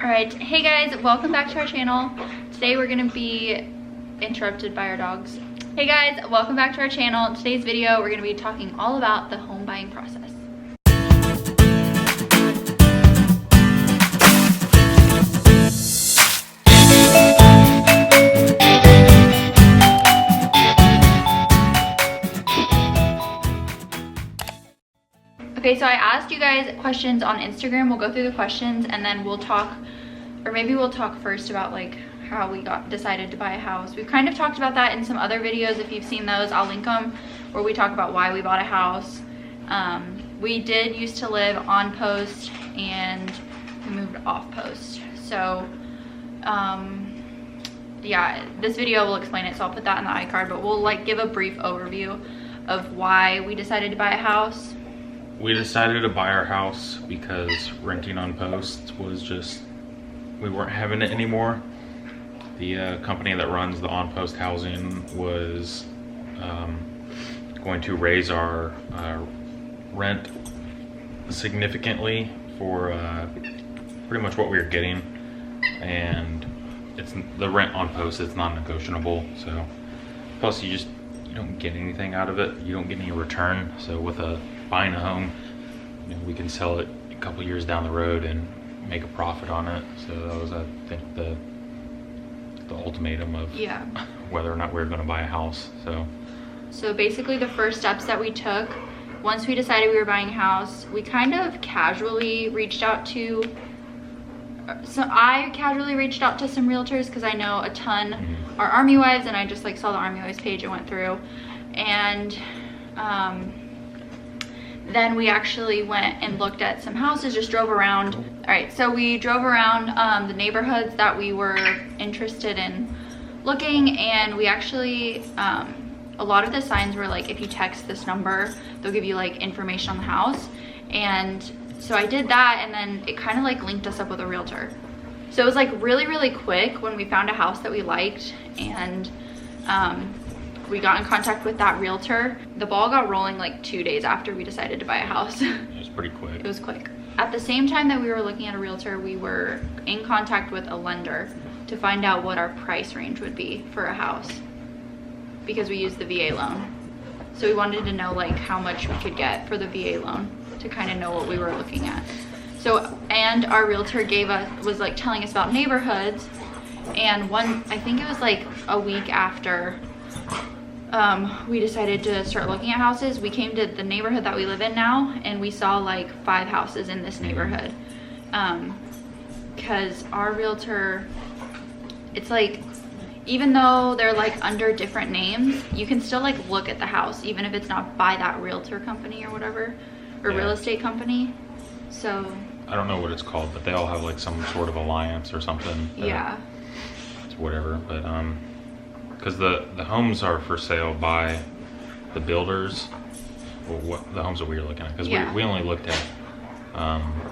Alright, hey guys, welcome back to our channel. Today we're gonna be interrupted by our dogs. Hey guys, welcome back to our channel. In today's video, we're gonna be talking all about the home buying process. Okay, so I asked you guys questions on Instagram. We'll go through the questions and then we'll talk, or maybe we'll talk first about like how we decided to buy a house. We've kind of talked about that in some other videos. If you've seen those, I'll link them, where we talk about why we bought a house. We did used to live on post and we moved off post. So yeah, this video will explain it, so I'll put that in the iCard, but we'll like give a brief overview of why we decided to buy a house. We decided to buy our house because renting on post was just, we weren't having it anymore. The company that runs the on-post housing was going to raise our rent significantly for pretty much what we were getting, and it's the rent on post, it's non-negotiable. So plus you don't get anything out of it, you don't get any return. So with buying a home, you know, we can sell it a couple years down the road and make a profit on it. So that was, I think, the ultimatum of whether or not we were going to buy a house. So basically the first steps that we took once we decided we were buying a house, we kind of casually reached out to, I casually reached out to some realtors because I know a ton are Army wives, and I just like saw the Army wives page and went through, and then we actually went and looked at some houses, just drove around. All right, so we drove around the neighborhoods that we were interested in looking, and we actually, a lot of the signs were like, if you text this number, they'll give you like information on the house. And so I did that, and then it kind of like linked us up with a realtor. So it was like really quick when we found a house that we liked, and we got in contact with that realtor. The ball got rolling like 2 days after we decided to buy a house. It was pretty quick. It was quick. At the same time that we were looking at a realtor, we were in contact with a lender to find out what our price range would be for a house, because we used the VA loan. So we wanted to know like how much we could get for the VA loan to kind of know what we were looking at. So, and our realtor was like telling us about neighborhoods, and I think it was like a week after we decided to start looking at houses, we came to the neighborhood that we live in now, and we saw like 5 houses in this neighborhood. Because our realtor, it's like, even though they're like under different names, you can still like look at the house, even if it's not by that realtor company or whatever, or real estate company. So I don't know what it's called, but they all have like some sort of alliance or something. Yeah. It's whatever, but because the homes are for sale by the builders, or what the homes that we were looking at, because we only looked at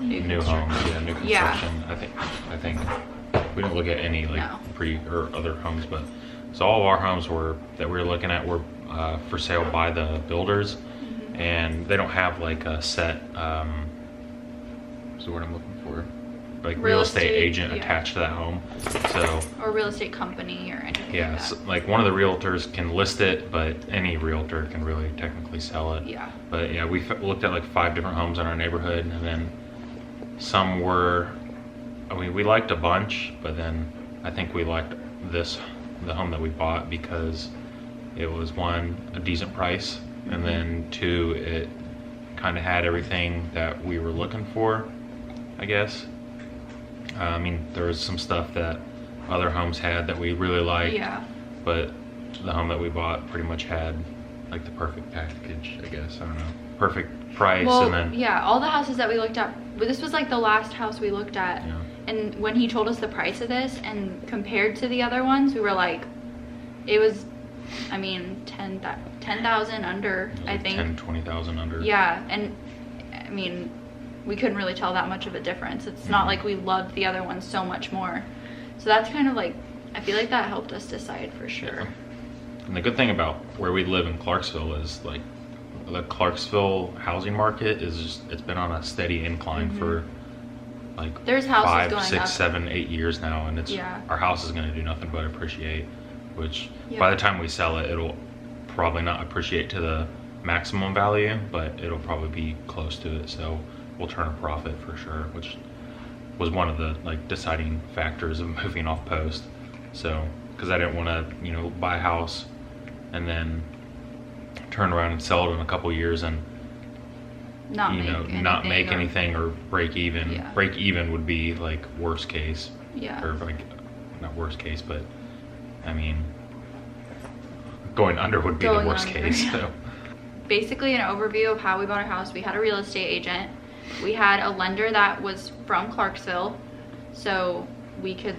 new homes, new construction. Yeah. I think we didn't look at any like pre or other homes, but so all of our homes that we were looking at were for sale by the builders, and they don't have like a set what's the word I'm looking for, like real estate agent attached to that home. So, or real estate company or anything. Yeah, so like one of the realtors can list it, but any realtor can really technically sell it. Yeah. But yeah, we looked at like 5 different homes in our neighborhood, and then some were, I mean, we liked a bunch, but then I think we liked the home that we bought because it was, 1, a decent price, and then 2, it kind of had everything that we were looking for, I guess. I mean, there was some stuff that other homes had that we really liked, but the home that we bought pretty much had like the perfect package, I guess. I don't know, perfect price. Well, and then yeah, all the houses that we looked at, this was like the last house we looked at, and when he told us the price of this and compared to the other ones, we were like, it was, I mean, 10,000 under, I think. 10-20,000 under. Yeah, and I mean, we couldn't really tell that much of a difference. It's not like we loved the other ones so much more. So that's kind of like, I feel like that helped us decide for sure. Yeah. And the good thing about where we live in Clarksville is like the Clarksville housing market is just, it's been on a steady incline for like There's houses 5, going 6, up. 7, 8 years now, and it's our house is going to do nothing but appreciate. Which by the time we sell it, it'll probably not appreciate to the maximum value, but it'll probably be close to it. So we'll turn a profit for sure, which was one of the like deciding factors of moving off post. So because I didn't want to, you know, buy a house and then turn around and sell it in a couple years and not make anything or break even. Yeah. Break even would be like worst case. Yeah. Or like not worst case, but I mean going under would be the worst case. So basically an overview of how we bought our house. We had a real estate agent. We had a lender that was from Clarksville, so we could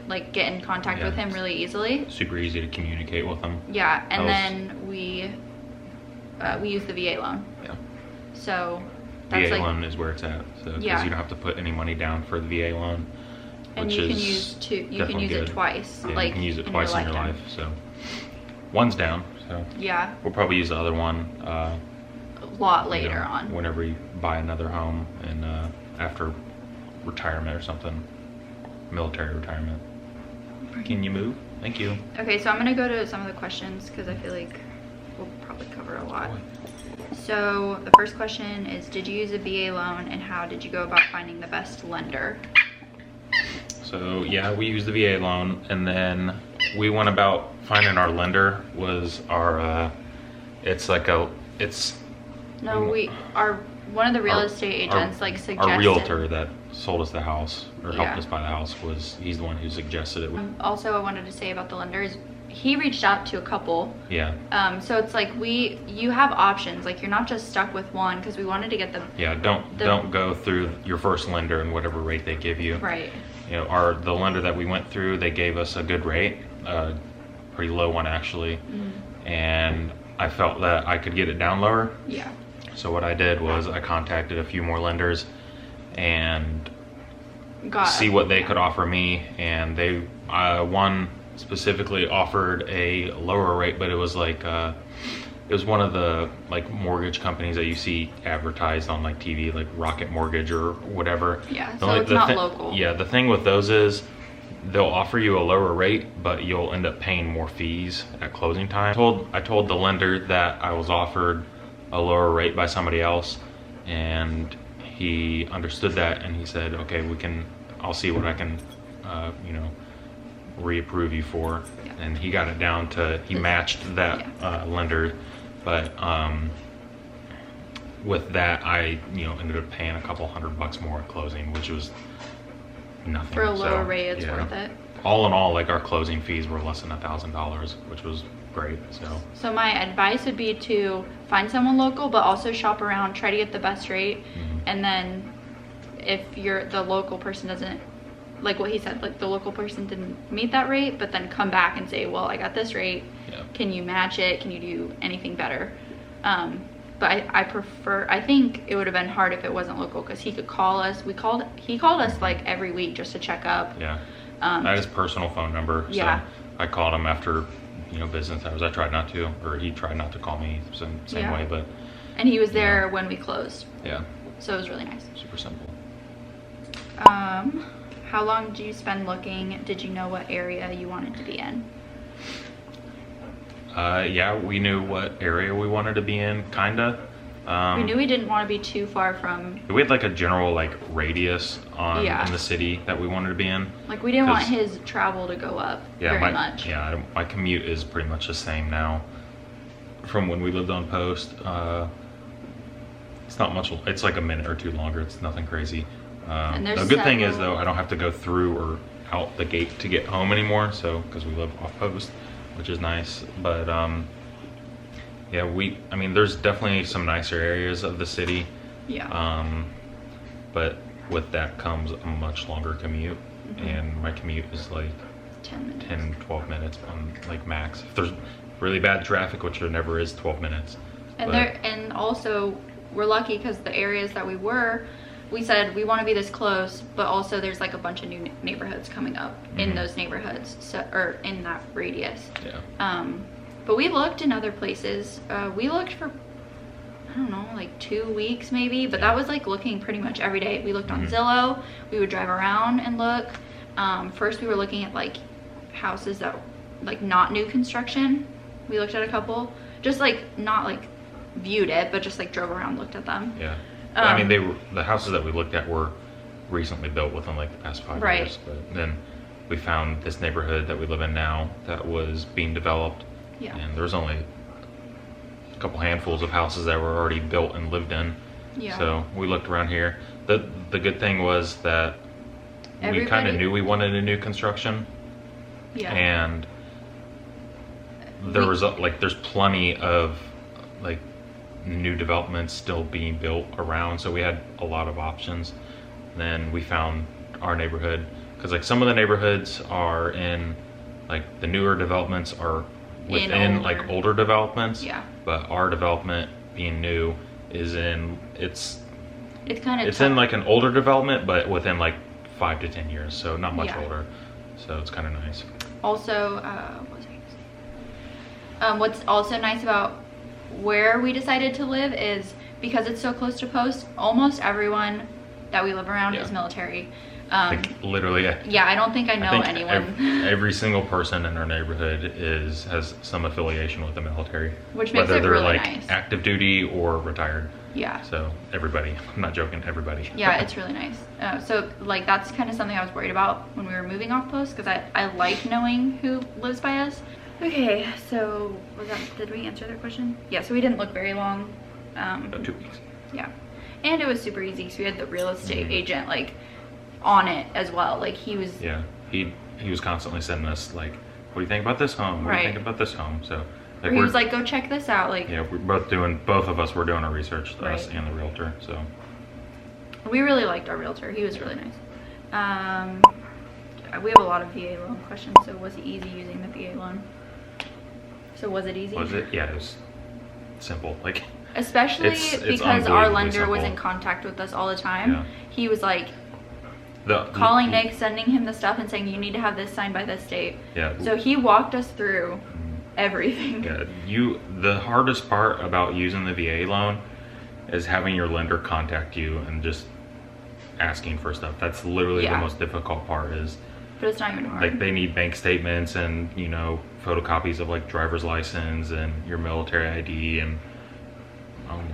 like get in contact with him really easily. Super easy to communicate with him. Yeah, and then we used the VA loan. Yeah. So that's VA loan is where it's at. So because you don't have to put any money down for the VA loan, and you can use it twice. Yeah, like you can use it twice in your life. So one's down. So yeah, we'll probably use the other one a lot later on. Whenever you buy another home and after retirement or something, military retirement. Can you move? Thank you. Okay, so I'm gonna go to some of the questions because I feel like we'll probably cover a lot. So the first question is, did you use a VA loan and how did you go about finding the best lender? So yeah, we used the VA loan, and then we went about finding our lender was our one of the real estate agents suggested. Our realtor that sold us the house or helped us buy the house he's the one who suggested it. Also, I wanted to say about the lenders, he reached out to a couple. Yeah. So it's like you have options. Like you're not just stuck with one because we wanted to get the. Yeah. Don't go through your first lender and whatever rate they give you. Right. You know, the lender that we went through, they gave us a good rate, pretty low one actually, and I felt that I could get it down lower. Yeah. So what I did was I contacted a few more lenders and see what they could offer me, and they one specifically offered a lower rate, but it was like it was one of the like mortgage companies that you see advertised on like TV, like Rocket Mortgage or whatever. Yeah, so it's not local. Yeah, the thing with those is they'll offer you a lower rate, but you'll end up paying more fees at closing time. I told the lender that I was offered a lower rate by somebody else, and he understood that, and he said, okay, I'll see what I can reapprove you for. Yeah. And he got it down to, he matched that lender, but with that I ended up paying a couple $100 more at closing, which was nothing. For a lower rate, it's worth it. All in all, like our closing fees were less than $1,000, which was great. So my advice would be to find someone local, but also shop around, try to get the best rate. And then if the local person doesn't, like what he said, like the local person didn't meet that rate, but then come back and say, well, I got this rate. Can you match it? Can you do anything better? But I think it would have been hard if it wasn't local, because he could call us. He called us like every week just to check up. Yeah. I had his personal phone number. Yeah. So I called him after, business hours. I tried not to, or he tried not to call me same way, but. And he was there when we closed. Yeah. So it was really nice. Super simple. How long did you spend looking? Did you know what area you wanted to be in? Yeah, we knew what area we wanted to be in, kinda. We knew we didn't want to be too far from. We had like a general radius in the city that we wanted to be in. Like we didn't want his travel to go up very much. Yeah, my commute is pretty much the same now from when we lived on post. It's not much. It's like a minute or two longer. It's nothing crazy. The good thing is though, I don't have to go through or out the gate to get home anymore. So because we live off post, which is nice. But yeah, there's definitely some nicer areas of the city. Yeah. But with that comes a much longer commute, and my commute is like 10, 12 minutes on like max. If there's really bad traffic, which there never is, 12 minutes. And also we're lucky because the areas that we said we want to be this close, but also there's like a bunch of new neighborhoods coming up in those neighborhoods, or in that radius. Yeah. But we looked in other places. We looked for, I don't know, like 2 weeks maybe, but that was like looking pretty much every day. We looked on Zillow, we would drive around and look. First we were looking at like houses that like not new construction. We looked at a couple, just like not like viewed it, but just like drove around, looked at them. Yeah. I mean, the houses that we looked at were recently built within like the past 5 years. But then we found this neighborhood that we live in now that was being developed. Yeah. And there's only a couple handfuls of houses that were already built and lived in. Yeah. So we looked around here. The good thing was that we kind of knew we wanted a new construction. Yeah. And there was there's plenty of like new developments still being built around, so we had a lot of options. And then we found our neighborhood, because like some of the neighborhoods are in like the newer developments are within like older developments. Yeah. But our development being new is in it's kind of in like an older development, but within like 5 to 10 years, so not much older. So it's kind of nice. Also, what's also nice about where we decided to live is because it's so close to post, almost everyone that we live around is military. Like literally, yeah, I don't think I know anyone. Every single person in our neighborhood has some affiliation with the military, which makes whether it they're really like nice. Active duty or retired. Yeah. So everybody, I'm not joking, everybody. Yeah, it's really nice. So like that's kind of something I was worried about when we were moving off post, because I like knowing who lives by us. Okay, so did we answer that question? Yeah, so we didn't look very long. About 2 weeks. Yeah, and it was super easy because we had the real estate agent like on it as well. Like he was. Yeah, he was constantly sending us like, what do you think about this home? What do you think about this home? So like he was like, go check this out. Like yeah, both of us were doing our research, us and the realtor. So we really liked our realtor. He was really nice. We have a lot of VA loan questions. So was it easy using the VA loan? So was it easy? Was it? Yeah, it was simple. Like especially because our lender was in contact with us all the time. Yeah. He was like calling Nick, sending him the stuff and saying you need to have this signed by this date. Yeah. So he walked us through everything. Yeah. The hardest part about using the VA loan is having your lender contact you and just asking for stuff. That's literally the most difficult part. But it's not even hard. Like they need bank statements and photocopies of like driver's license and your military ID and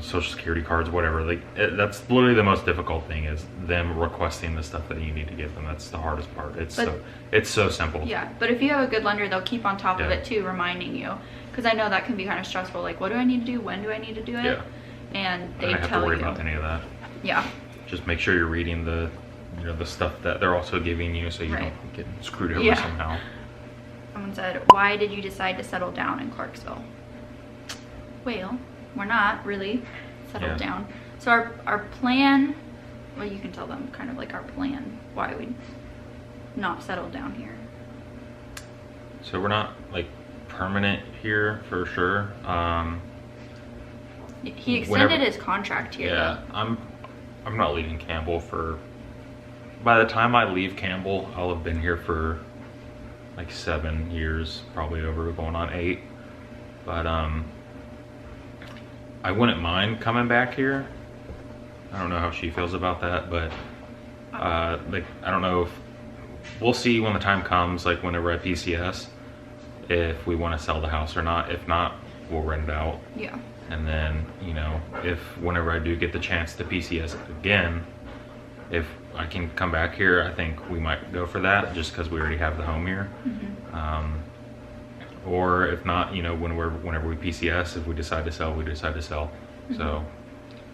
social security cards, whatever. Like that's literally the most difficult thing, is them requesting the stuff that you need to give them. That's the hardest part. It's so simple. Yeah, but if you have a good lender, they'll keep on top of it too, reminding you. Because I know that can be kind of stressful. Like, what do I need to do? When do I need to do it? Yeah. And they tell you. I don't have to worry about any of that. Yeah. Just make sure you're reading the stuff that they're also giving you, so you don't get screwed over somehow. Someone said, why did you decide to settle down in Clarksville? Well, we're not really settled down. So our plan, well, you can tell them kind of like our plan, why we not settled down here. So we're not like permanent here for sure. He extended his contract here. Yeah, though. I'm not leaving Campbell for. By the time I leave Campbell, I'll have been here for like 7 years, probably over going on 8. But I wouldn't mind coming back here. I don't know how she feels about that, but like I don't know if we'll see when the time comes, like whenever at PCS, if we want to sell the house or not. If not, we'll rent it out. Yeah. And then if whenever I do get the chance to PCS again, if I can come back here, I think we might go for that, just because we already have the home here. Mm-hmm. Or if not, whenever we PCS, if we decide to sell, we decide to sell. Mm-hmm. So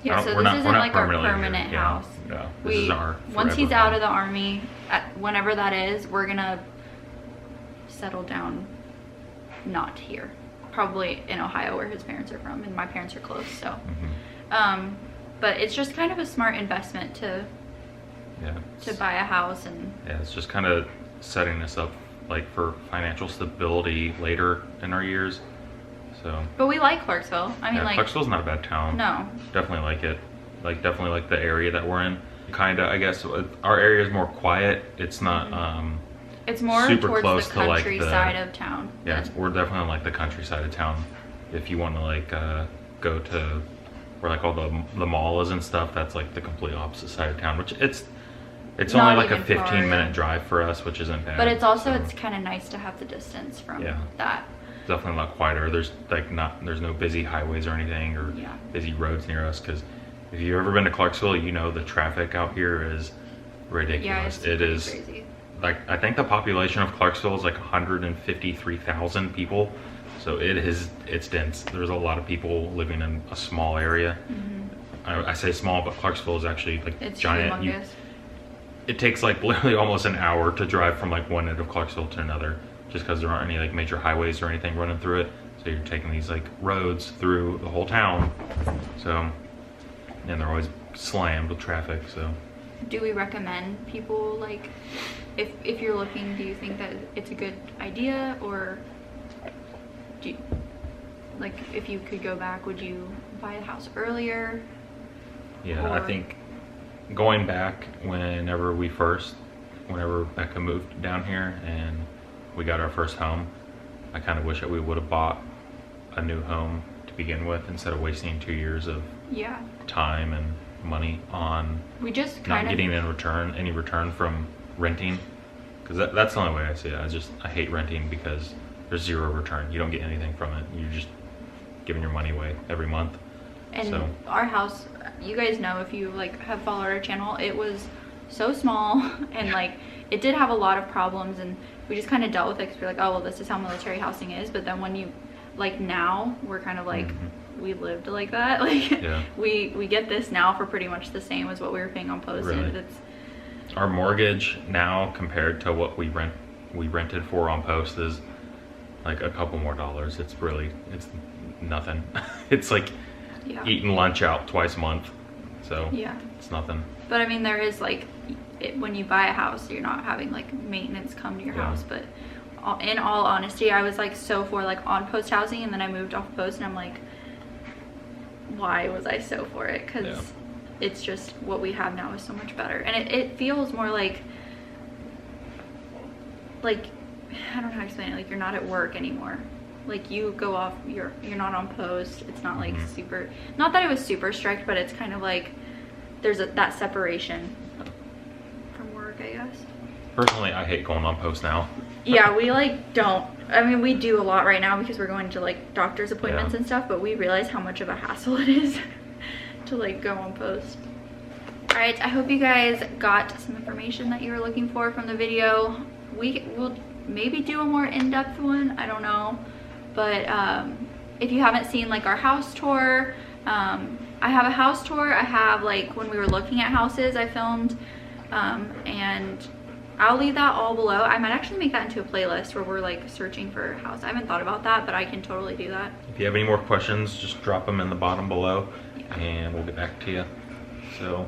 yeah, so this isn't like our permanent house. Yeah, this is our once he's out of the army, whenever that is, we're gonna settle down, not here, probably in Ohio where his parents are from, and my parents are close. So, mm-hmm. But it's just kind of a smart investment to buy a house. And it's just kind of setting us up like for financial stability later in our years. So but we like Clarksville. I mean, like Clarksville's not a bad town. No, definitely like it. Like definitely like the area that we're in. Kind of, I guess our area is more quiet. It's not it's more super towards close the to like countryside of town. Yeah, we're definitely on like the countryside of town. If you want to like go to where like all the mall is and stuff, that's like the complete opposite side of town, which it's Not only like a even far, 15-minute drive for us, which isn't bad. But it's also, so, it's kind of nice to have the distance from Yeah. that. definitely a lot quieter. There's there's no busy highways or anything, or Yeah. busy roads near us, because if you've ever been to Clarksville, you know the traffic out here is ridiculous. Yeah, it's It pretty is crazy. like, I think the population of Clarksville is like 153,000 people, so it's dense. There's a lot of people living in a small area. I say small, but Clarksville is actually like It's giant. humongous. It takes like literally almost an hour to drive from like one end of Clarksville to another, just because there aren't any like major highways or anything running through it. So you're taking these like roads through the whole town. So, and they're always slammed with traffic. So, Do we recommend people, like, if you're looking, do you think that it's a good idea, or do you, like, if you could go back, would you buy the house earlier? yeah, I Or- think going back whenever Becca moved down here and we got our first home, I kind of wish that we would have bought a new home to begin with, instead of wasting 2 years of Yeah, time and money on we just not kind of getting any return from renting, because that's the only way I see it. I hate renting because there's zero return. You don't get anything from it. You're just giving your money away every month. And So, our house, you guys know, if you like have followed our channel, it was so small and like it did have a lot of problems, and we just kind of dealt with it because we're like, oh well, this is how military housing is. But then when you, like, now we're kind of like, we lived like that. Like, Yeah. we get this now for pretty much the same as what we were paying on post. Really? And it's, our mortgage now compared to what we rented for on post is like a couple more dollars. It's nothing. It's like yeah. eating lunch out twice a month. So Yeah. it's nothing. But I mean, there is like, when you buy a house, you're not having like maintenance come to your Yeah. house. But in all honesty, I was like so for like on post housing, and then I moved off post, and I'm like, why was I so for it? Because Yeah. it's just what we have now is so much better, and it feels more like I don't know how to explain it. Like, you're not at work anymore. Like, you go off, you're not on post. It's not like super, not that it was super strict, but it's kind of like there's that separation from work, I guess. Personally, I hate going on post now. Yeah, we like don't, I mean, we do a lot right now because we're going to like doctor's appointments Yeah. and stuff, but we realize how much of a hassle it is to like go on post. All right, I hope you guys got some information that you were looking for from the video. We will maybe do a more in-depth one, I don't know. But if you haven't seen like our house tour, I have a house tour. I have like when we were looking at houses I filmed, and I'll leave that all below. I might actually make that into a playlist where we're like searching for a house. I haven't thought about that, but I can totally do that. If you have any more questions, just drop them in the bottom below and we'll get back to you. So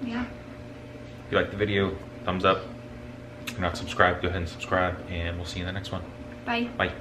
Yeah. if you like the video, thumbs up. If you're not subscribed, go ahead and subscribe, and we'll see you in the next one. Bye. Bye.